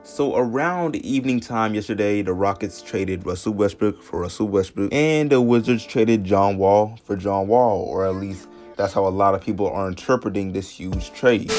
So around evening time yesterday, the Rockets traded Russell Westbrook for Russell Westbrook, and the Wizards traded John Wall for John Wall, or at least that's how a lot of people are interpreting this huge trade.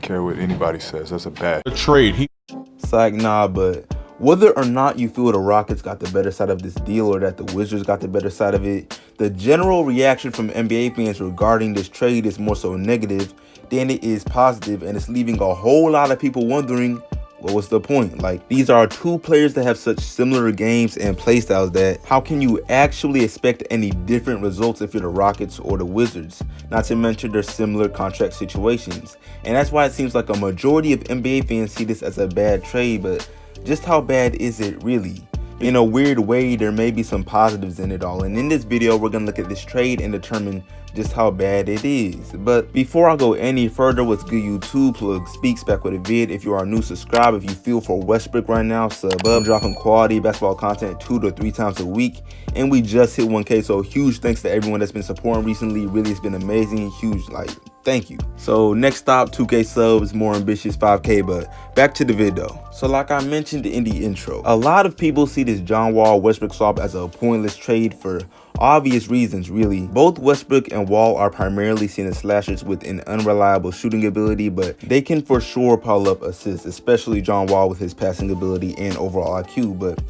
Care what anybody says, that's a bad trade. It's like, nah, but whether or not you feel the Rockets got the better side of this deal or that the Wizards got the better side of it, the general reaction from NBA fans regarding this trade is more so negative than it is positive, and it's leaving a whole lot of people wondering, what was the point? Like, these are two players that have such similar games and playstyles that how can you actually expect any different results if you're the Rockets or the Wizards? Not to mention their similar contract situations. And that's why it seems like a majority of NBA fans see this as a bad trade, but just how bad is it really? In a weird way, there may be some positives in it all. And in this video, we're going to look at this trade and determine just how bad it is. But before I go any further, what's good YouTube? Plug Speaks back with a vid. If you are new, subscribe. If you feel for Westbrook right now, sub up. I'm dropping quality basketball content 2 to 3 times a week. And we just hit 1K. So huge thanks to everyone that's been supporting recently. Really, it's been amazing. Huge, thank you. So next stop, 2K subs, more ambitious 5K, but back to the vid though. So like I mentioned in the intro, a lot of people see this John Wall Westbrook swap as a pointless trade for obvious reasons really. Both Westbrook and Wall are primarily seen as slashers with an unreliable shooting ability, but they can for sure pile up assists, especially John Wall with his passing ability and overall IQ. But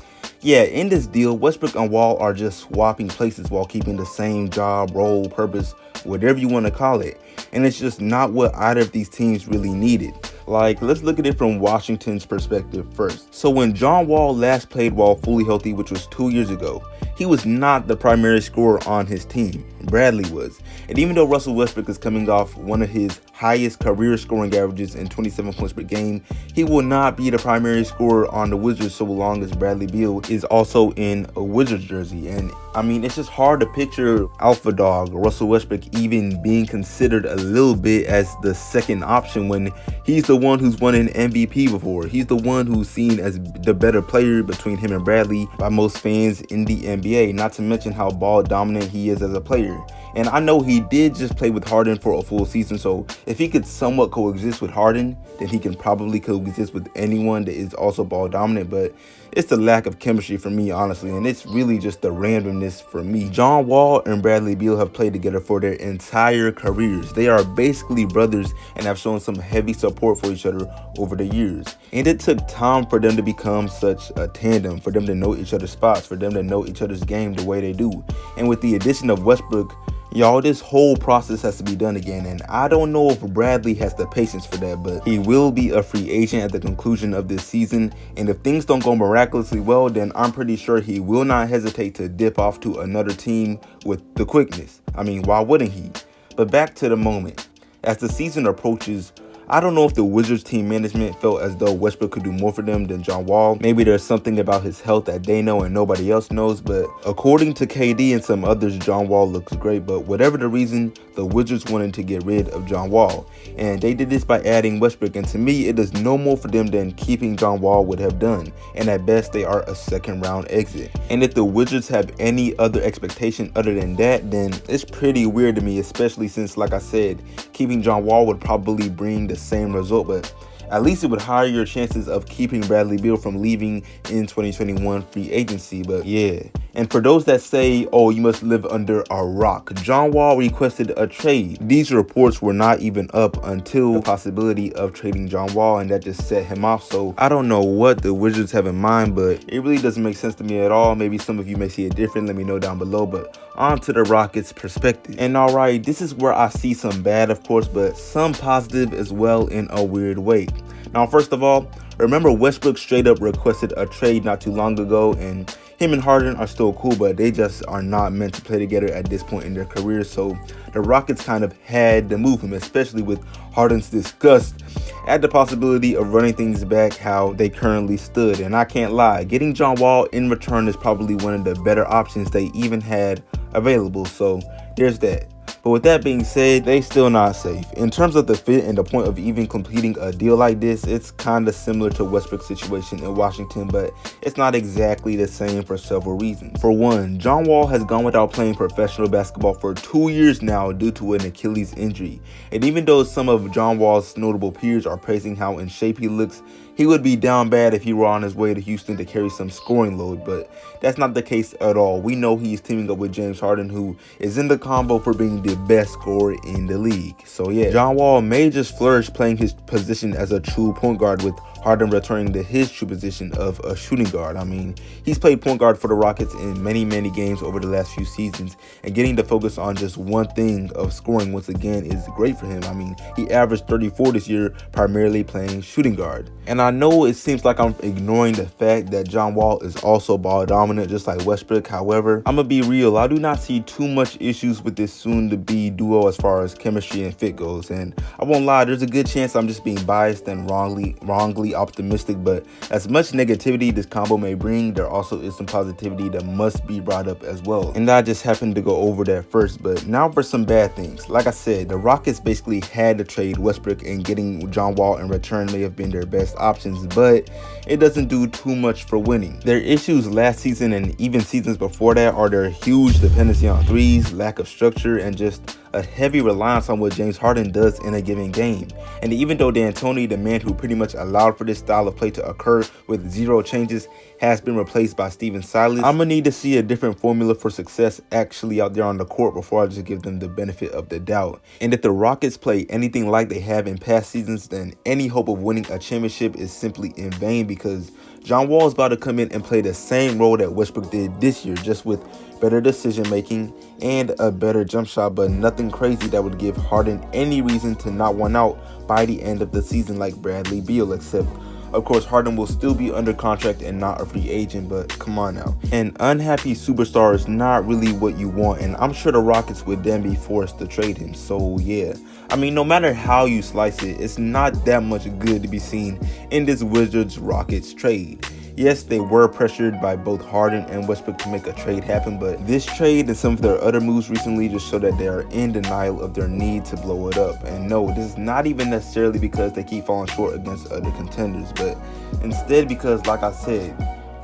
yeah, in this deal, Westbrook and Wall are just swapping places while keeping the same job, role, purpose, whatever you want to call it. And it's just not what either of these teams really needed. Like, let's look at it from Washington's perspective first. So when John Wall last played while fully healthy, which was 2 years ago, he was not the primary scorer on his team. Bradley was. And even though Russell Westbrook is coming off one of his highest career scoring averages in 27 points per game, he will not be the primary scorer on the Wizards so long as Bradley Beal is also in a Wizards jersey. And I mean, it's just hard to picture alpha dog Russell Westbrook even being considered a little bit as the second option when he's the one who's won an MVP before. He's the one who's seen as the better player between him and Bradley by most fans in the NBA, not to mention how ball dominant he is as a player. And I know he did just play with Harden for a full season, so if he could somewhat coexist with Harden, then he can probably coexist with anyone that is also ball dominant. But it's the lack of chemistry for me, honestly, and it's really just the randomness for me. John Wall and Bradley Beal have played together for their entire careers. They are basically brothers and have shown some heavy support for each other over the years. And it took time for them to become such a tandem, for them to know each other's spots, for them to know each other's game the way they do. And with the addition of Westbrook, y'all, this whole process has to be done again, and I don't know if Bradley has the patience for that, but he will be a free agent at the conclusion of this season, and if things don't go miraculously well, then I'm pretty sure he will not hesitate to dip off to another team with the quickness. I mean, why wouldn't he? But back to the moment. As the season approaches, I don't know if the Wizards team management felt as though Westbrook could do more for them than John Wall. Maybe there's something about his health that they know and nobody else knows, but according to KD and some others, John Wall looks great. But whatever the reason, the Wizards wanted to get rid of John Wall, and they did this by adding Westbrook, and to me, it does no more for them than keeping John Wall would have done, and at best, they are a second round exit. And if the Wizards have any other expectation other than that, then it's pretty weird to me, especially since, like I said, keeping John Wall would probably bring the same result, but at least it would higher your chances of keeping Bradley Beal from leaving in 2021 free agency. But yeah, and for those that say, oh, you must live under a rock, John Wall requested a trade. These reports were not even up until the possibility of trading John Wall, and that just set him off. So I don't know what the Wizards have in mind, but it really doesn't make sense to me at all. Maybe some of you may see it different. Let me know down below. But on to the Rockets' perspective. And all right, this is where I see some bad, of course, but some positive as well in a weird way. Now, first of all, remember Westbrook straight up requested a trade not too long ago, and him and Harden are still cool, but they just are not meant to play together at this point in their careers. So the Rockets kind of had to move him, especially with Harden's disgust at the possibility of running things back how they currently stood. And I can't lie, getting John Wall in return is probably one of the better options they even had available. So there's that. But with that being said, they still not safe. In terms of the fit and the point of even completing a deal like this, it's kind of similar to Westbrook's situation in Washington, but it's not exactly the same for several reasons. For one, John Wall has gone without playing professional basketball for 2 years now due to an Achilles injury. And even though some of John Wall's notable peers are praising how in shape he looks, he would be down bad if he were on his way to Houston to carry some scoring load, but that's not the case at all. We know he's teaming up with James Harden, who is in the combo for being the best scorer in the league. So yeah, John Wall may just flourish playing his position as a true point guard, with Harden returning to his true position of a shooting guard. I mean, he's played point guard for the Rockets in many games over the last few seasons, and getting to focus on just one thing of scoring once again is great for him. I mean, he averaged 34 this year, primarily playing shooting guard. And I know it seems like I'm ignoring the fact that John Wall is also ball dominant just like Westbrook. However, I'm gonna be real, I do not see too much issues with this soon-to-be duo as far as chemistry and fit goes. And I won't lie, there's a good chance I'm just being biased and wrongly optimistic, but as much negativity this combo may bring, there also is some positivity that must be brought up as well. And I just happened to go over that first. But now for some bad things. Like I said, the Rockets basically had to trade Westbrook, and getting John Wall in return may have been their best options, but it doesn't do too much for winning. Their issues last season and even seasons before that are their huge dependency on threes, lack of structure, and just a heavy reliance on what James Harden does in a given game. And even though D'Antoni, the man who pretty much allowed for this style of play to occur with zero changes, has been replaced by Stephen Silas, I'm gonna need to see a different formula for success actually out there on the court before I just give them the benefit of the doubt. And if the Rockets play anything like they have in past seasons, then any hope of winning a championship is simply in vain, because John Wall is about to come in and play the same role that Westbrook did this year, just with better decision making and a better jump shot, but nothing crazy that would give Harden any reason to not want out by the end of the season like Bradley Beal, except of course Harden will still be under contract and not a free agent. But come on now, an unhappy superstar is not really what you want, and I'm sure the Rockets would then be forced to trade him. So yeah, I mean, no matter how you slice it, it's not that much good to be seen in this Wizards-Rockets trade. Yes, they were pressured by both Harden and Westbrook to make a trade happen, but this trade and some of their other moves recently just show that they are in denial of their need to blow it up. And no, this is not even necessarily because they keep falling short against other contenders, but instead because, like I said,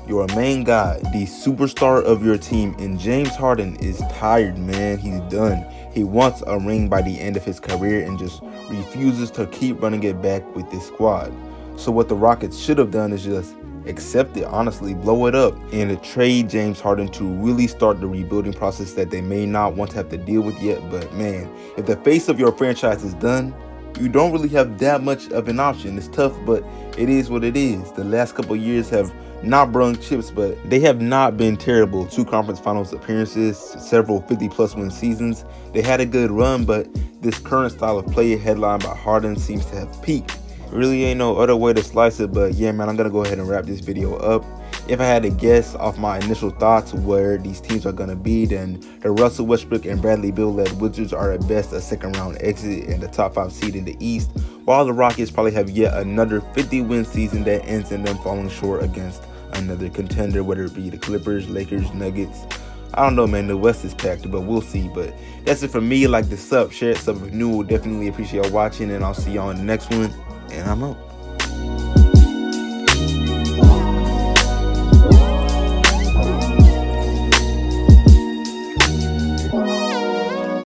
your main guy, the superstar of your team in James Harden, is tired, man. He's done. He wants a ring by the end of his career and just refuses to keep running it back with this squad. So what the Rockets should have done is just accept it, honestly, blow it up, and trade James Harden to really start the rebuilding process that they may not want to have to deal with yet. But man, if the face of your franchise is done, you don't really have that much of an option. It's tough, but it is what it is. The last couple of years have not brung chips, but they have not been terrible. 2 conference finals appearances, several 50+ win seasons. They had a good run, but this current style of play headlined by Harden seems to have peaked. Really ain't no other way to slice it. But yeah, man, I'm gonna go ahead and wrap this video up. If I had to guess off my initial thoughts where these teams are gonna be, then the Russell Westbrook and Bradley Beal led Wizards are at best a second round exit and the top 5 seed in the East, while the Rockets probably have yet another 50-win season that ends in them falling short against another contender, whether it be the Clippers, Lakers, Nuggets. I don't know, man. The West is packed, but we'll see. But that's it for me. Like this up, share it, sub if new. Definitely appreciate y'all watching, and I'll see y'all on the next one. And I'm out.